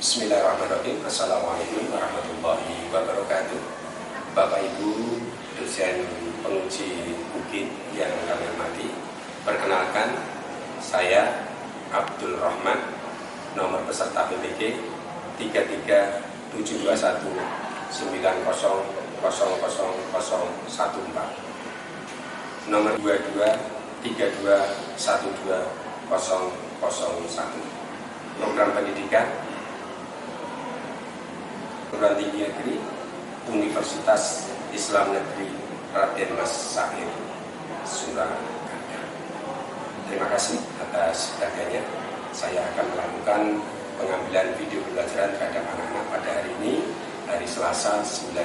Bismillahirrahmanirrahim. Assalamualaikum warahmatullahi wabarakatuh. Bapak Ibu dosen penguji UGIN yang kami hormati, perkenalkan saya Abdul Rahman, nomor peserta PPG 3372190000014, nomor 2232120001. Program pendidikan perguruan tinggi negeri Universitas Islam Negeri Raden Mas Said Surakarta. Terima kasih atas perhatiannya. Saya akan melakukan pengambilan video pembelajaran terhadap anak-anak pada hari ini, hari Selasa 19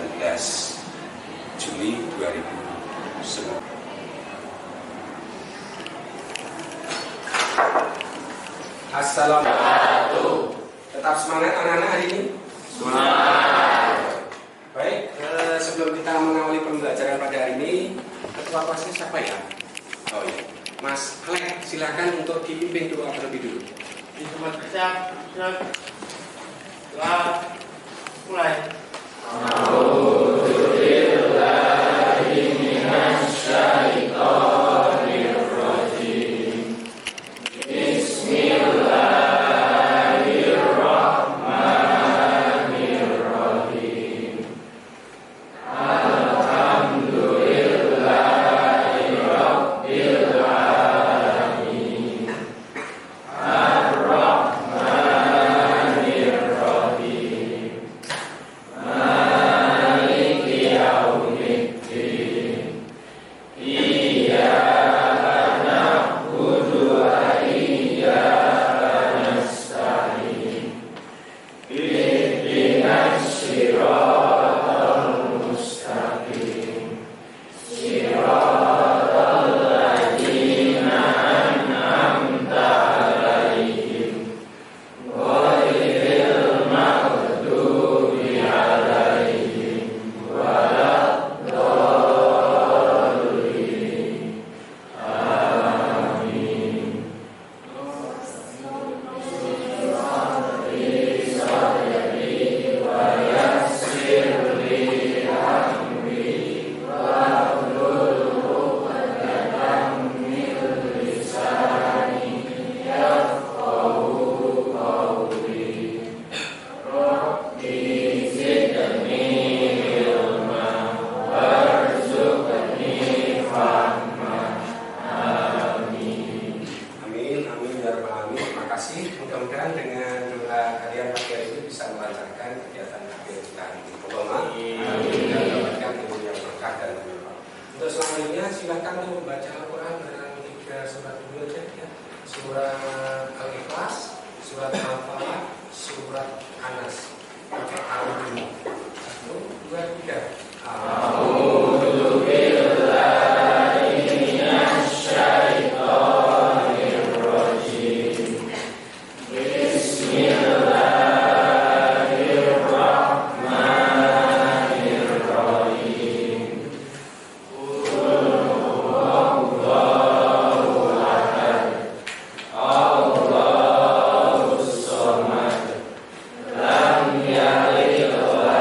Juli 2009. Assalamualaikum. Tetap semangat anak-anak hari ini? Semangat. Baik, sebelum kita mengawali pembelajaran pada hari ini, ketua kelasnya siapa ya? Oh iya, Mas Alek, silakan untuk dipimpin doa terlebih dulu. Di tempat kerja, doa mulai. Mudah-mudahan dengan doa kalian pagi hari ini bisa melancarkan kegiatan kalian kita hari ini. Allahumma amin. Dan dapatkan ilmu yang berkah dan bermanfaat. Untuk selanjutnya silakan membaca Al-Quran dengan 3 surat dulu aja ya. Surat Al-Ikhlas, surat Al-Falaq, surat Anas. Al-Quran 1, 2, 3. Lam yalid wa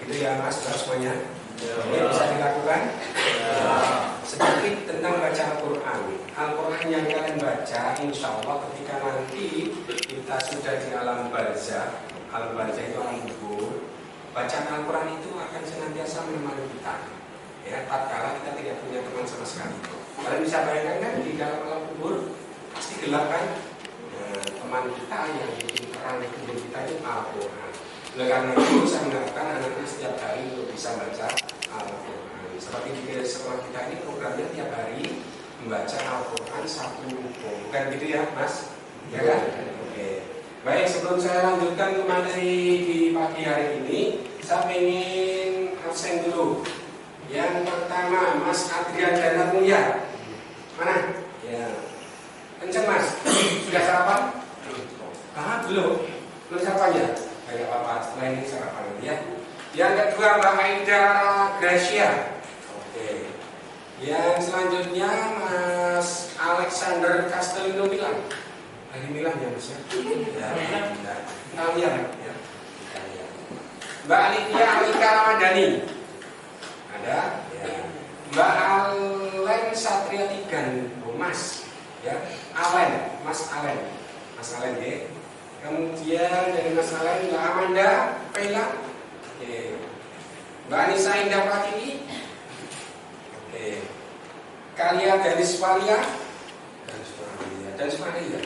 Gitu ya Mas, semuanya. Ini bisa dilakukan. Sedikit tentang baca Al-Quran. Al-Quran yang kalian baca, insya Allah ketika nanti kita sudah di alam barzah, alam barzah itu alam kubur, bacaan Al-Quran itu akan senantiasa menemani kita. Ya, tatkala kita tidak punya teman sama sekali. Kalian bisa bayangkan kan di dalam alam kubur pasti gelap kan? Nah, teman kita yang bikin terang di kubur kita itu Al-Quran. Oleh karena itu saya mengatakan anak-anak setiap hari untuk bisa baca Al-Quran. Seperti di sekolah kita ini programnya tiap hari membaca Al-Quran satu buku. Bukan gitu ya Mas? Ya kan? Oke. Baik, sebelum saya lanjutkan ke materi di pagi hari ini, saya ingin absen dulu. Yang pertama, Mas Adrian Dana Mulia. Mana? Ya. Kenceng Mas. Sudah sarapan? Belum. Belum sarapan ya? Tidak apa-apa. Setelah ini sarapan ya. Yang kedua, Mbak Aida Gracia. Oke. Yang selanjutnya, Mas Alexander Castellino Milan. Dari Milan ya Mas ya? Ya. Italian ya. Mbak Alivia Alika Ramadhani. Ada ya. Mbak Alen Satria Tigan, Mas ya. Alen, Mas Alen ya. Kemudian dari Mas Alen Mbak Amanda Pela. Oke. Mbak Anissa Indah Pratiwi. Oke. Kalia Garis Walia. Dan Sumaria.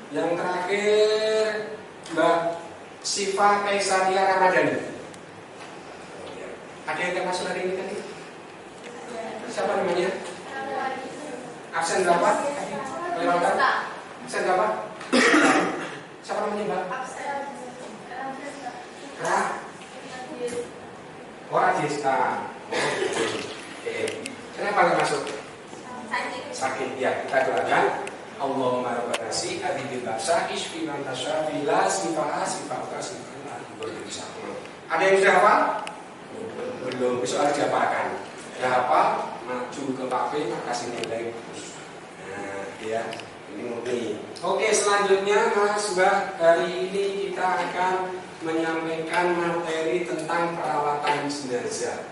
Yang terakhir Mbak Siva Kaisaria Ramadhani. Ada yang masuk hari ini tadi? Siapa namanya? Absen berapa? Kelewatan? Absen berapa? Siapa namanya Mbak? Adista. Oke. Kenapa nggak masuk? Sakit. Ya, kita doakan. Allahumma rabbana si adibil basa isfi man tasya bila sifaha sifatuka sifatan Ada yang sudah hafal? Belum, besok harus dihafalkan. Sudah hafal, maju ke kafe, kasih nilai bagus. Nah, ya, ini murni. Oke, selanjutnya Mas Mbak, hari ini kita akan menyampaikan materi tentang perawatan jenazah.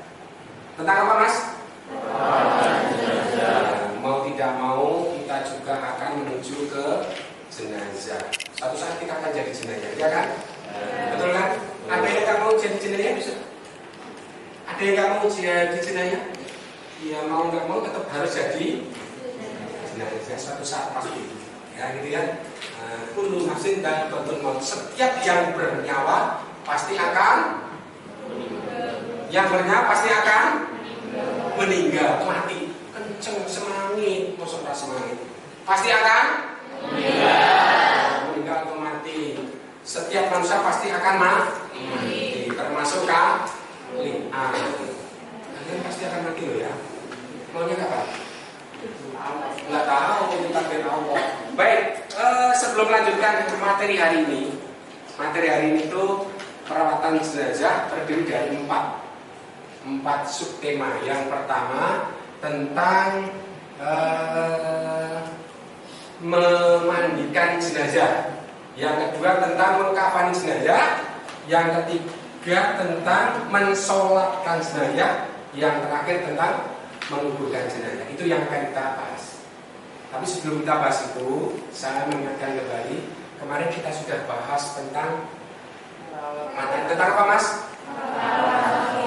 Tentang apa Mas? Perawatan jenazah. Mau tidak mau kita juga akan menuju ke jenazah. Suatu saat kita akan jadi jenazah, ya kan? Betul kan? Ada yang nggak mau jadi jenazah bisa? Ada yang nggak mau jadi jenazah? Ya mau nggak mau tetap harus jadi jenazah suatu saat pasti. Ya gitu ya. Kullu nafsin dan betul maut. Setiap yang bernyawa pasti akan meninggal, mati. Kenceng semangit, masuk semangit. Pasti akan meninggal atau mati. Setiap manusia pasti akan mati, termasuk kalian. Kalian pasti akan mati loh ya. Maunya kapan? Nggak tahu, kita takdir Allah. Baik, sebelum melanjutkan ke materi hari ini. Materi hari ini itu perawatan jenazah terdiri dari empat subtema. Yang pertama tentang memandikan jenazah. Yang kedua tentang mengkafani jenazah. Yang ketiga tentang mensolatkan jenazah. Yang terakhir tentang menguburkan jenazah. Itu yang akan kita bahas. Tapi sebelum kita bahas itu, saya mengingatkan kembali, kemarin kita sudah bahas tentang apa Mas?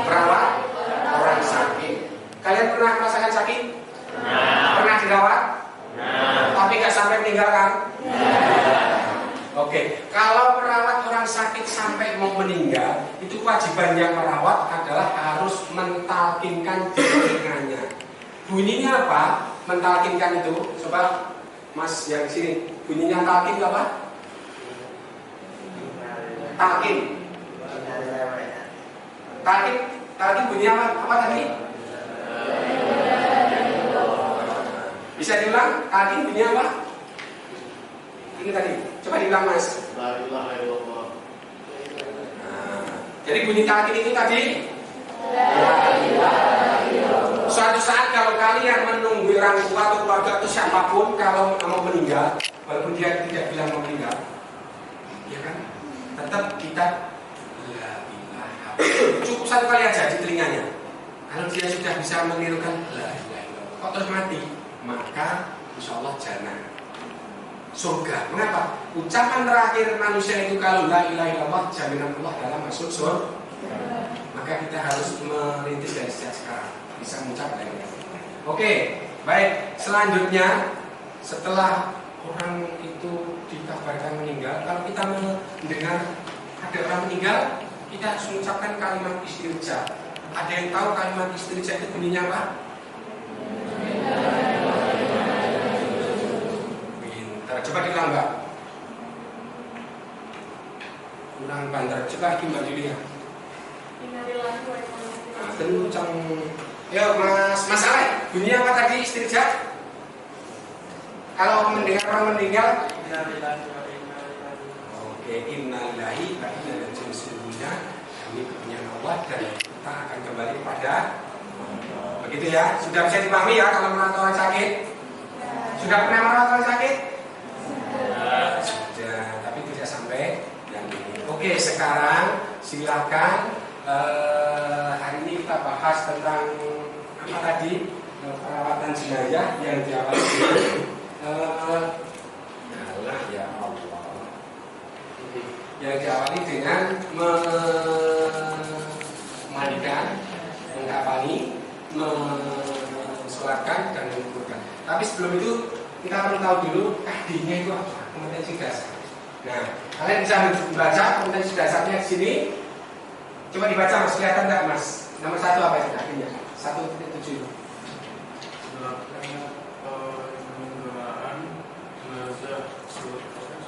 Merawat orang sakit. Kalian pernah merasakan sakit? Pernah dirawat? Tapi nggak sampai meninggal kan? Oke, kalau merawat orang sakit sampai mau meninggal, itu kewajiban yang merawat adalah harus mentalkinkan telingannya. Bunyinya apa? Mentalkinkan itu, coba Mas yang di sini, bunyinya talkin itu apa? Talkin bunyinya apa tadi? Bisa diulang? Talkin bunyinya apa? Ini tadi, coba diulang Mas. Jadi bunyi talkin itu tadi. Suatu saat kalau kalian menunggu orang tua atau keluarga atau siapapun kalau mau meninggal, walaupun dia tidak bilang mau meninggal, ya kan, tetap kita la ilaha cukup satu kali aja di telinganya. Kalau dia sudah bisa menirukan la ilaha illallah kok terus mati, maka insya Allah jannah surga. Mengapa? Ucapan terakhir manusia itu kalau la ilaha illallah jaminan Allah dalam masuk surga. Maka kita harus merintis dari sejak sekarang bisa mengucap la ilaha illallah. Oke, baik. Selanjutnya setelah orang itu dikabarkan meninggal, kalau kita mendengar ada orang meninggal, kita harus mengucapkan kalimat istirja. Ada yang tahu kalimat istirja itu bunyinya apa? Pintar. Coba ditambah. Kurang banter. Coba Mbak Julia. Nah, kencang. Yo Mas Ale, bunyinya apa tadi istirja? Kalau mendengar orang meninggal, oke, innalillahi wa inna ilaihi raji'un. Sesungguhnya kami kepunyaan Allah dan kita akan kembali kepada begitu ya. Sudah bisa dipahami ya kalau merawat orang sakit? Sudah pernah merawat orang sakit? Sudah, tapi tidak sampai yang ini. Oke, sekarang silakan hari ini kita bahas tentang apa tadi? Perawatan jenazah yang diawali ya Allah. Yang diawali dengan memandikan, mengkafani, mensolatkan dan menguburkan. Tapi sebelum itu kita perlu tahu dulu KD-nya itu apa, kompetensi dasar. Nah, kalian bisa membaca kompetensi dasarnya di sini. Coba dibaca Mas, kelihatan nggak Mas? Nomor 1 apa itu KD-nya? 1.7.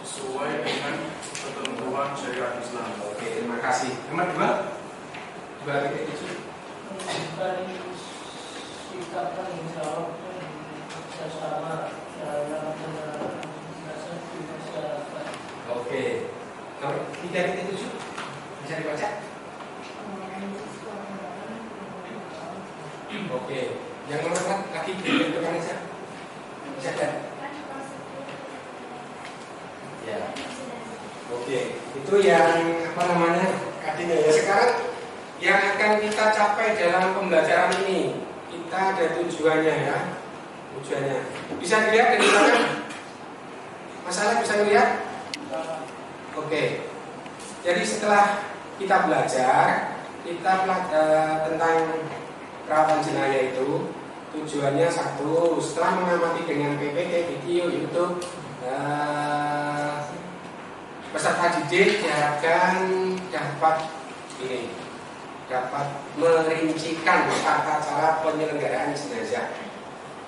Sesuai dengan ketentuan syariat Islam. Oke, terima kasih. Nomor 2, 2.7. Sikap tanggung jawab bersama dalam penanganan masyarakat. Oke. Nomor 3.7 bisa dibaca? Oke. Yang nomor 4 lagi di depan aja. Bisa kan? Ya. Oke, itu yang apa namanya KD-nya ya. Sekarang yang akan kita capai dalam pembelajaran ini, kita ada tujuannya ya. Tujuannya bisa dilihat dari belakang. Masalah bisa dilihat? Oke. Jadi setelah kita belajar, tentang perawatan jenazah itu, tujuannya satu, setelah mengamati dengan PPT, video, YouTube, peserta didik diharapkan dapat merincikan tata cara penyelenggaraan jenazah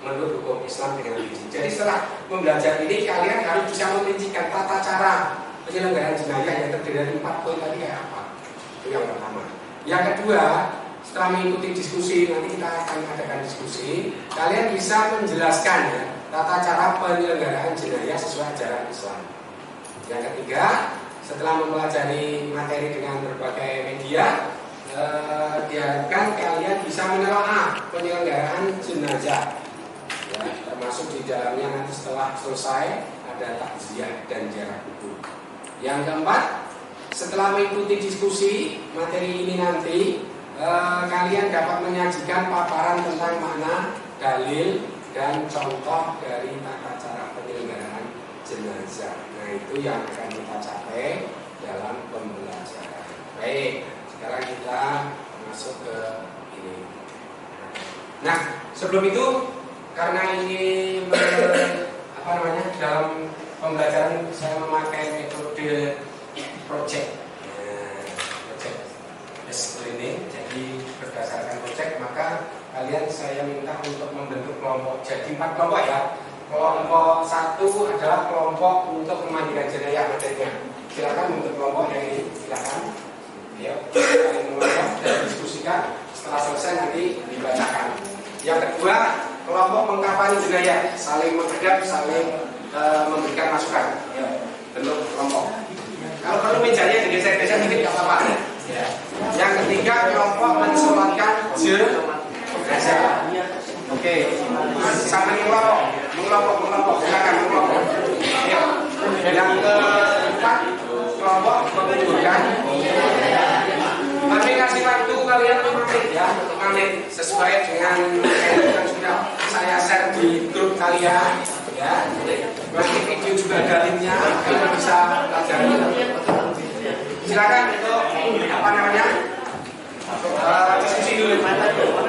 menurut hukum Islam dengan rinci. Jadi setelah membelajar ini kalian harus bisa merincikan tata cara penyelenggaraan jenazah yang terdiri dari 4 poin tadi kayak apa. Itu yang pertama. Yang kedua, setelah mengikuti diskusi, nanti kita akan adakan diskusi, kalian bisa menjelaskan ya tata cara penyelenggaraan jenazah sesuai ajaran Islam. Yang ketiga, setelah mempelajari materi dengan berbagai media, diharapkan kalian bisa menelaah penyelenggaraan jenazah, ya, termasuk di dalamnya nanti setelah selesai ada takziah dan ziarah kubur. Yang keempat, setelah mengikuti diskusi materi ini nanti, kalian dapat menyajikan paparan tentang makna, dalil, dan contoh dari tata cara penyelenggaraan jenazah. Nah, itu yang akan kita capai dalam pembelajaran. Baik, sekarang kita masuk ke ini. Nah, sebelum itu karena ini dalam pembelajaran saya memakai metode project. Learning, jadi berdasarkan project maka kalian saya minta untuk membentuk kelompok. Jadi 4 kelompok ya. Kelompok 1 adalah kelompok untuk memandikan jenazah materinya. Silakan untuk kelompok yang ini, silakan. Ya, kalian mengelompok dan diskusikan. Setelah selesai nanti dibacakan. Yang kedua, kelompok mengkafani jenazah, saling menghadap, saling memberikan masukan. Ya, bentuk kelompok. Kalau perlu mejanya digeser-geser sedikit nggak apa-apa. Ya. Yang ketiga, kelompok mensolatkan jenazah. Oke, sama mengelompok, silakan mengelompok. Ya. Yang keempat, kelompok menguburkan. Kami kasih menit sesuai dengan yang sudah saya share di grup kalian ya. Nanti video juga ada linknya, kalian bisa pelajari. Silakan untuk apa namanya diskusi dulu,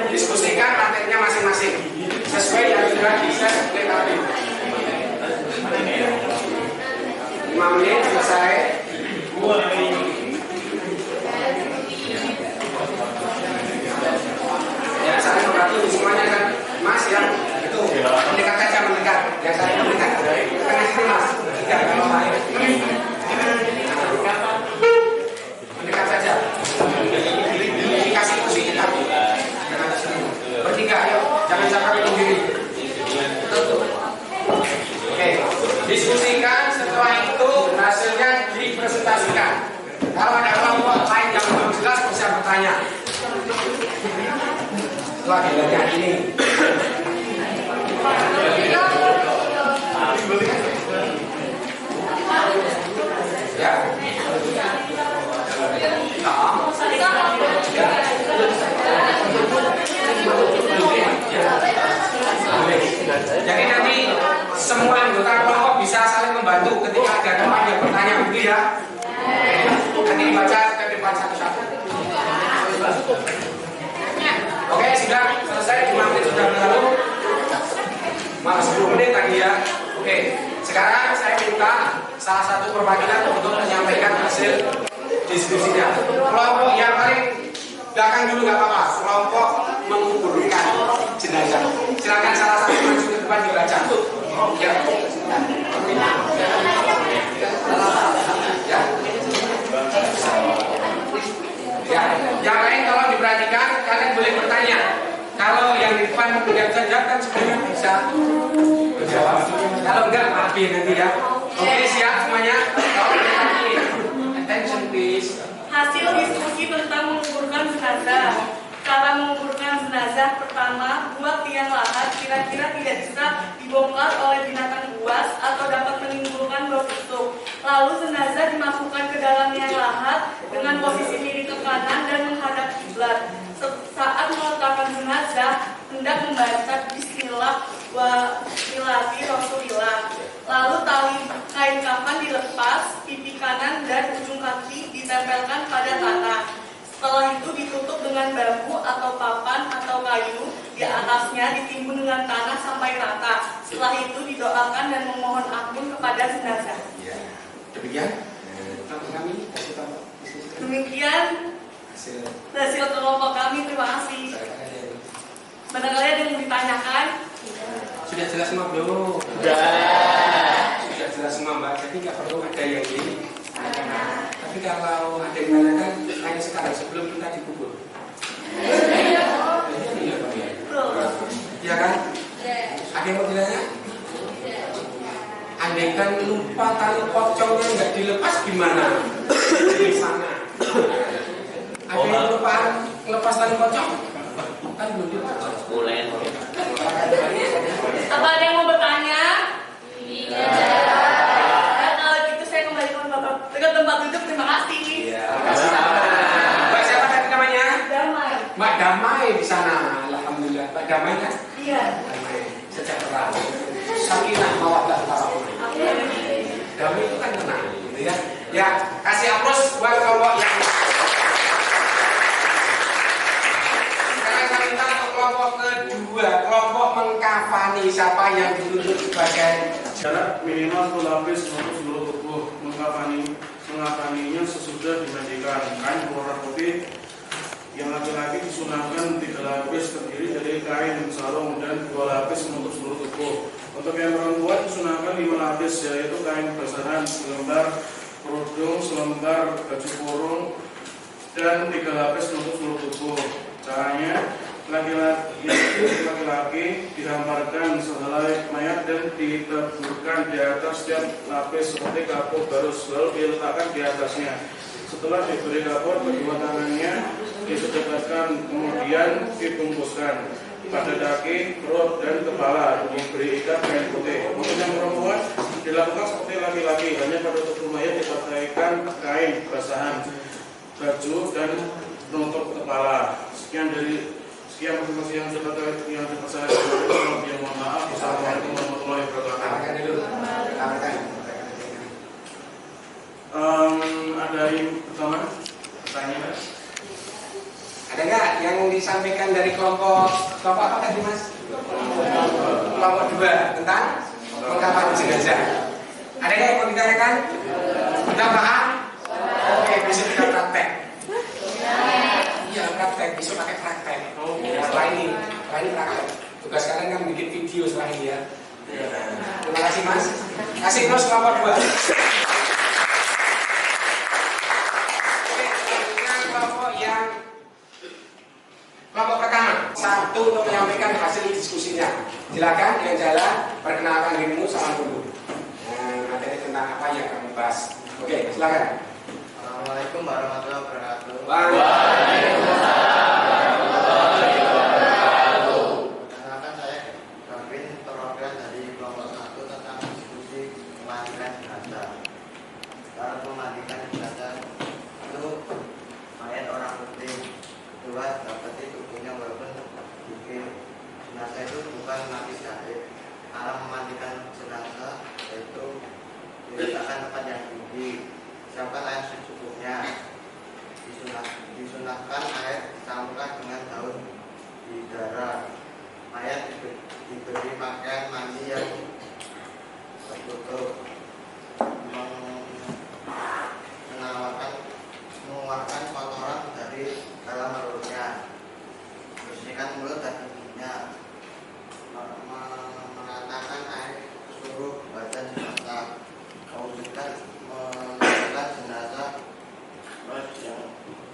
diskusikan materinya masing-masing sesuai yang sudah di-share oleh kalian. 5 menit selesai. Ya, saling membantu semuanya kan, Mas yang itu mendekat saja mendekat, ya saya mendekat, tengah sini Mas, tidak kalau saya mendekat saja, dikasih kursi kita, bertiga, yuk, jangan sampai sendiri. Oke, diskusikan, setelah itu hasilnya dipresentasikan. Kalau ada kelompok lain yang belum jelas bisa bertanya. Setelah dilihat ini. Ya. Jadi nanti semua anggota kelompok bisa saling membantu ketika ada teman yang bertanya begitu ya. Nanti dibaca ke depan satu-satu. Oke, sudah selesai, 5 menit sudah berlalu. Malah 10 menit tadi ya. Oke, sekarang saya minta salah satu perwakilan untuk menyampaikan hasil diskusinya. Kelompok yang paling belakang dulu nggak apa-apa. Kelompok menguburkan jenazah. Silakan salah satu maju ke depan dibaca. Ya. Ya, yang lain tolong diperhatikan, kalian boleh bertanya. Kalau yang di depan tidak bisa jawab kan sebenarnya bisa menjawab. Kalau enggak maafin nanti ya. Oke, siap semuanya. Tolong bertanya. Attention please. Hasil diskusi tentang menguburkan jenazah. Cara menguburkan jenazah: pertama, buat tiang lahat kira-kira tidak bisa dibongkar oleh binatang buas atau dapat menimbulkan bau busuk. Lalu jenazah dimasukkan ke dalam liang lahat dengan posisi miring ke kanan dan menghadap kiblat. Saat meletakkan jenazah, hendak membaca Bismillah wa milati Rasulillah. Lalu tali kain kafan dilepas, pipi kanan dan ujung kaki ditempelkan pada tanah. Setelah itu ditutup dengan bambu atau papan atau kayu, di atasnya ditimbun dengan tanah sampai rata. Setelah itu didoakan dan memohon ampun kepada jenazah. Ya, demikian. Kami Demikian hasil kelompok kami. Terima kasih. Barangkali ada yang ditanyakan? Sudah jelas semua belum? Sudah jelas semua Mbak. Jadi nggak perlu ada yang ini. Tapi kalau ada yang tanyakan, tanya sekarang sebelum kita dikubur. Iya kan? Ada yang mau ditanya? Andaikan lupa tali pocongnya nggak dilepas gimana? Di sana. Ada yang lupa lepas tali pocong? Kan belum dilepas. Apa ada yang mau bertanya? Iya. Kalau gitu saya kembalikan Bapak ke tempat duduk. Terima kasih. Iya. Mbak siapa tadi namanya? Damai. Mbak Damai di sana. Alhamdulillah. Mbak Damai kan? Iya. Damai. Sejahtera. Sakinah mawaddah warahmah. Damai itu kan tenang, gitu ya. Ya, kasih aplaus buat kelompok yang. Sekarang saya minta untuk kelompok kedua, kelompok mengkafani. Siapa yang dituntut sebagai Jarak minimal 1 lapis untuk seluruh tubuh. Mengkafaninya sesudah dimandikan. Kain berwarna putih. Yang laki-laki disunahkan 3 lapis terdiri dari kain sarung dan 2 lapis untuk seluruh tubuh. Untuk yang perempuan disunahkan 5 lapis, yaitu kain basahan selembar, kerudung selembar, baju kurung, dan 3 lapis untuk seluruh tubuh. Caranya, laki-laki dihamparkan sehelai mayat dan ditaburkan di atas setiap lapis seperti kapur barus, lalu diletakkan di atasnya. Setelah diberi kapur, kedua tangannya disedekatkan, kemudian dibungkuskan pada daki, perut, dan kepala, diberi ikat kain putih. Untuk yang perempuan dilakukan seperti laki-laki, hanya pada tubuh mayat dipakaikan kain basahan, baju, dan penutup kepala. Sekian yang saya mohon maaf. Assalamualaikum warahmatullahi wabarakatuh. Rekan dulu. Rekan. Ada yang pertama pertanyaan? Ada nggak yang disampaikan dari kelompok apa tadi Mas? Kelompok 2 tentang pengungkapan jenazah. Ada nggak yang mau ditanya? Sudah paham? Oke, besok kita praktek. Iya, praktek. Besok pakai praktek. Setelah ini praktek. Tugas kalian kan bikin video setelah ini ya. Terima kasih Mas. Kasih terus kelompok 2. Oke, selanjutnya kelompok pertama. Satu untuk menyampaikan hasil diskusinya. Silakan dengan jalan perkenalkan dirimu, salam dulu. Materi tentang apa yang kamu bahas. Oke, silakan. Assalamualaikum warahmatullahi wabarakatuh. Perkenalkan saya Gavin, perwakilan dari kelompok 1 tentang diskusi pemandikan jenazah. Cara memandikan jenazah itu mayat orang penting. Kedua, dapati tubuhnya walaupun bikin jenazah itu bukan mati syahid. Cara memandikan jenazah yaitu diletakkan tempat yang tinggi, siapkan air secukupnya, disunahkan air dicampurkan dengan daun bidara. Mayat diberi pakaian mandi yang tertutup, mengeluarkan kotoran dari dalam perutnya, bersihkan mulut dan giginya, meratakan air ke seluruh badan jenazah, mengumpulkan jenazah, yang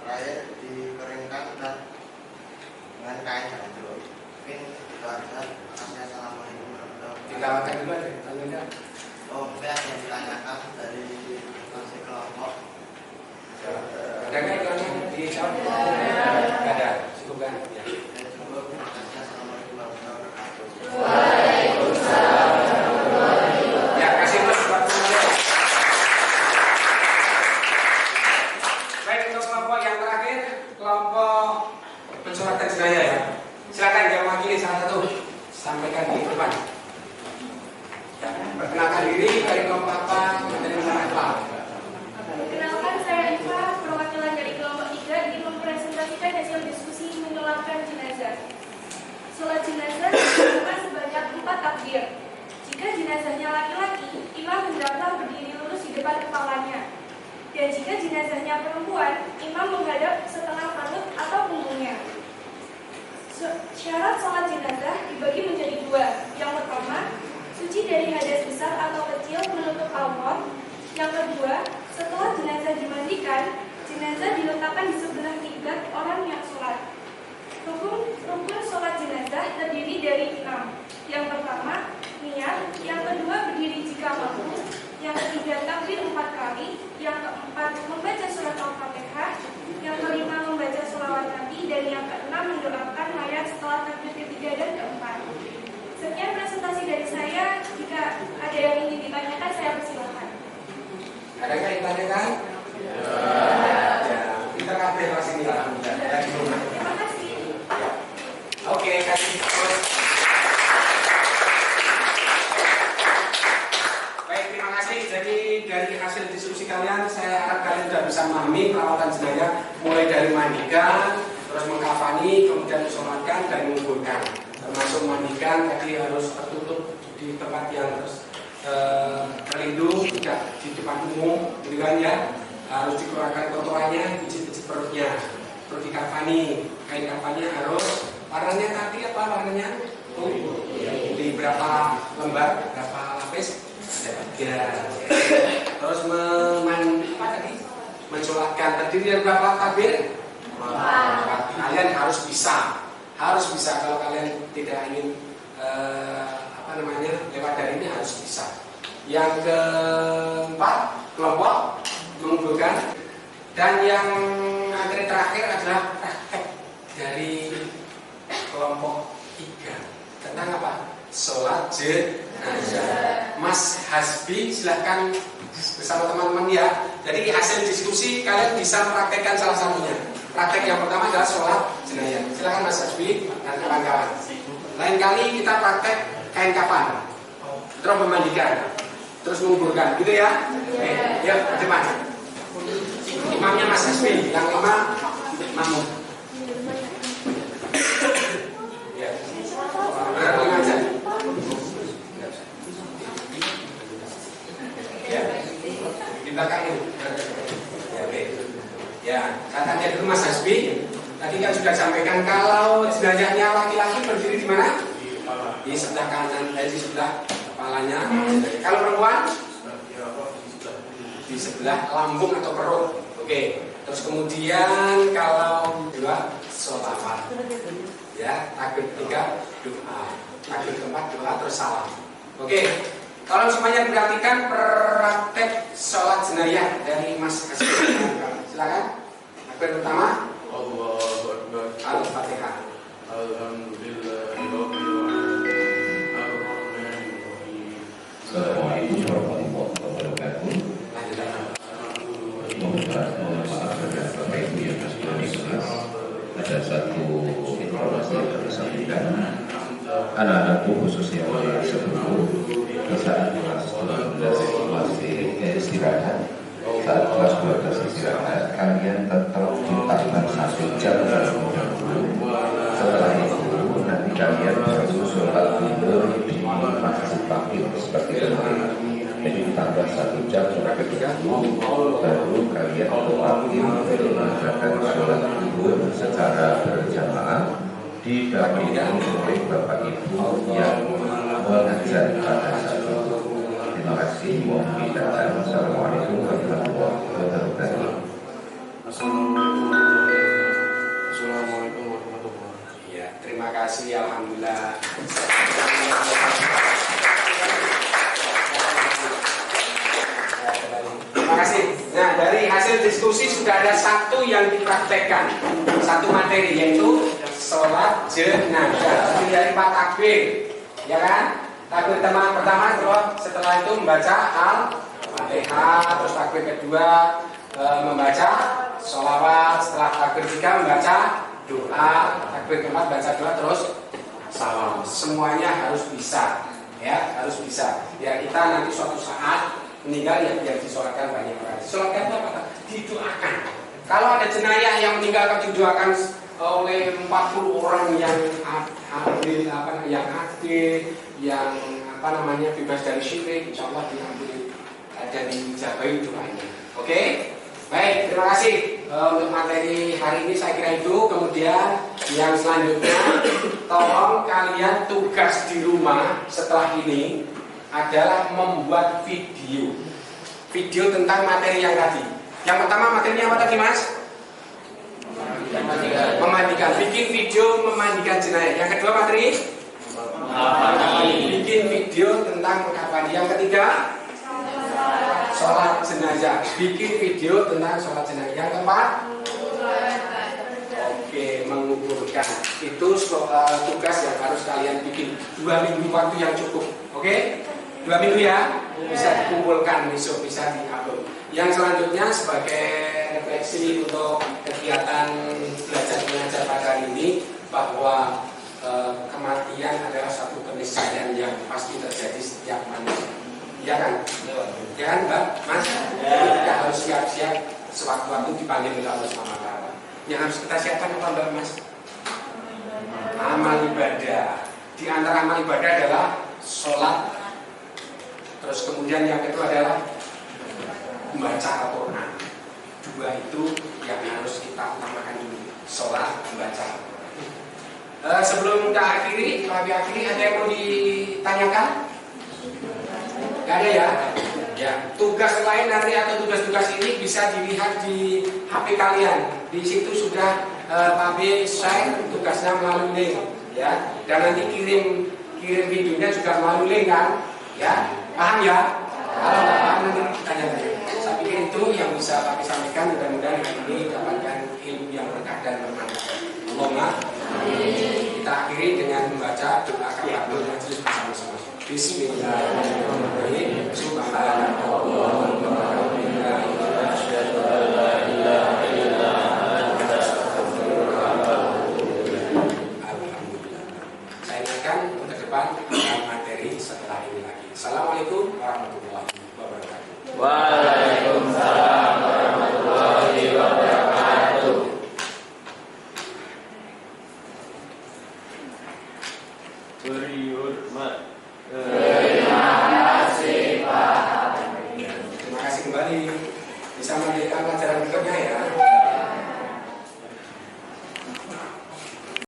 terakhir dikeringkan dan dengan kain ganjil. Mungkin itu aja. Assalamualaikum warahmatullahi wabarakatuh. Dilawakan dulu ada tanya. Oh, mungkin ada yang ditanyakan dari masih kelompok. Ada nggak yang dijawab? Nggak ada. Cukup kan? Ya. Assalamualaikum warahmatullahi wabarakatuh. Ya, kasih terus waktu. Baik, untuk kelompok yang terakhir, kelompok mensolatkan jenazah ya. Silakan yang mewakili salah satu, sampaikan di depan. Ya, perkenalkan diri dari kelompok apa, dari mana apa. Perkenalkan, saya Eva, perwakilan dari kelompok 3 ingin mempresentasikan hasil diskusi menyolatkan jenazah. Sholat jenazah dilakukan sebanyak 4 takbir. Jika jenazahnya laki-laki, imam hendaklah berdiri lurus di depan kepalanya. Dan jika jenazahnya perempuan, imam menghadap setengah perut atau punggungnya. Syarat sholat jenazah dibagi menjadi 2. Yang pertama, suci dari hadas besar atau kecil menutup aurat. Yang kedua, setelah jenazah dimandikan, jenazah diletakkan di sebelah kiblat orang yang sholat. Rukun sholat jenazah terdiri dari 6. Yang pertama, niat. Yang kedua, berdiri jika mampu. Yang ketiga, takbir 4 kali. Yang keempat, membaca surat Al-Fatihah. Yang kelima, membaca sholawat Nabi. Dan yang keenam, mendoakan mayat setelah takbir ketiga dan keempat. Sekian presentasi dari saya. Jika ada yang ingin ditanyakan, saya persilakan. Ada nggak yang ditanyakan? Ya, kita kabeh masih ini alhamdulillah. Ya, di rumah. Terima kasih. Ya. Oke, kasih terus. Baik, terima kasih. Jadi dari hasil diskusi kalian, saya harap kalian sudah bisa memahami perawatan jenazah mulai dari mandikan, terus mengkafani, kemudian disolatkan dan menguburkan. Termasuk mandikan tadi harus tertutup di tempat yang terlindung, tidak di depan umum, gitu kan ya. Harus dikeluarkan kotorannya, biji-biji perutnya, terus dikafani, kain kafannya harus warnanya tadi apa warnanya? Di berapa lembar, berapa lapis? Ada 3. Terus mensolatkan terdiri dari berapa takbir? 4. Kalian harus bisa kalau kalian tidak ingin lewat dari ini harus bisa. Yang keempat, kelompok mengumpulkan. Dan yang materi terakhir adalah praktek dari kelompok 3 tentang apa? Sholat jenazah. Mas Hasbi silahkan bersama teman-teman ya. Jadi hasil diskusi kalian bisa mempraktekkan salah satunya. Praktek yang pertama adalah sholat jenayah. Silakan Mas Hasbi dan kawan-kawan. Lain kali kita praktek kain kafan, terus memandikan, terus menguburkan, gitu ya? Oke, ya, teman. Imamnya Mas Hasbi, yang lima makmum. Ya, berapa aja? Ya, di belakang ini. Ya, oke. Ya, saya tanya dulu Mas Hasbi. Tadi kan sudah sampaikan kalau jenazahnya laki-laki berdiri di mana? Di sebelah kanan, di sebelah kepalanya. Kalau perempuan? Di sebelah lambung atau perut. Oke. Terus kemudian kalau dua sholawat. Ya, takbir ketiga doa. Takbir keempat doa terus salam. Oke. Kalau semuanya diperhatikan praktek sholat jenayah dari Mas Hasbi. Silakan. Takbir pertama. Allahu Akbar. Al-Fatihah. Assalamualaikum warahmatullahi wabarakatuh. Bapak Ibu yang berkelas, ada satu informasi yang harus disampaikan. Anak-anakku khususnya sebelum saat kelas 12 masih istirahat. Saat kelas 12 istirahat, kalian tetap ditambah 1 jam terlebih dahulu. Setelah itu nanti kalian baru sholat tidur di masjid takbir seperti kemarin. Jadi ditambah 1 jam sampai dulu, baru kalian otomatis mengerjakan sholat tidur secara berjamaah didampingi oleh Bapak Ibu yang mengajar pada saat itu. Terima kasih. Assalamualaikum warahmatullahi wabarakatuh. Assalamualaikum warahmatullahi wabarakatuh. Ya, terima kasih. Alhamdulillah. Terima kasih. Nah, dari hasil diskusi sudah ada satu yang dipraktekkan, satu materi yaitu sholat jenazah. Terdiri dari 4 takbir, ya kan? Takbir pertama setelah itu membaca Al-Fatihah, terus takbir kedua membaca sholawat, setelah takbir ketiga membaca doa, takbir keempat baca doa, terus salam. Semuanya harus bisa, ya harus bisa. Ya kita nanti suatu saat meninggal ya biar disolatkan banyak kali. Solatkan itu apa? Didoakan. Kalau ada jenayah yang meninggal akan didoakan oleh 40 orang yang adil, yang aktif, yang bebas dari syirik, insya Allah diambil dan dijabai doanya. Oke? Baik, terima kasih untuk materi hari ini saya kira itu. Kemudian yang selanjutnya, tolong kalian tugas di rumah setelah ini adalah membuat video tentang materi yang tadi. Yang pertama materinya apa tadi Mas? Memandikan. Bikin video memandikan jenayah. Yang kedua materi? Bikin video tentang mengkafani. Yang ketiga? Sholat jenazah. Bikin video tentang sholat jenazah. Yang keempat? Oke, menguburkan. Itu tugas yang harus kalian bikin. 2 minggu waktu yang cukup. Oke? 2 minggu ya. Bisa dikumpulkan besok, bisa diupload. Yang selanjutnya sebagai refleksi untuk kegiatan belajar mengajar pada hari ini, bahwa kematian adalah satu keniscayaan yang pasti terjadi setiap manusia. Iya kan? Ya kan Mbak? Mas? Kita harus siap-siap sewaktu-waktu dipanggil oleh Allah SWT. Yang harus kita siapkan apa Mbak Mas? Amal ibadah. Di antara amal ibadah adalah sholat. Terus kemudian yang kedua adalah membaca Al-Quran. 2 itu yang harus kita utamakan dulu. Sholat, membaca Al-Quran. Sebelum kita akhiri, ada yang mau ditanyakan? Gak ada ya? Ya, tugas lain nanti atau tugas-tugas ini bisa dilihat di HP kalian. Di situ sudah Pak B share tugasnya melalui link, ya. Dan nanti kirim videonya juga melalui link kan? Ya, paham ya? Kalau nggak paham nanti tanya-tanya. Saya pikir itu yang bisa Pak B sampaikan. Mudah-mudahan hari ini dapatkan ilmu yang berkah dan bermanfaat. Allahumma. Kita akhiri dengan membaca doa kafaratul majlis bersama-sama. Bismillahirrahmanirrahim. Subhanallah.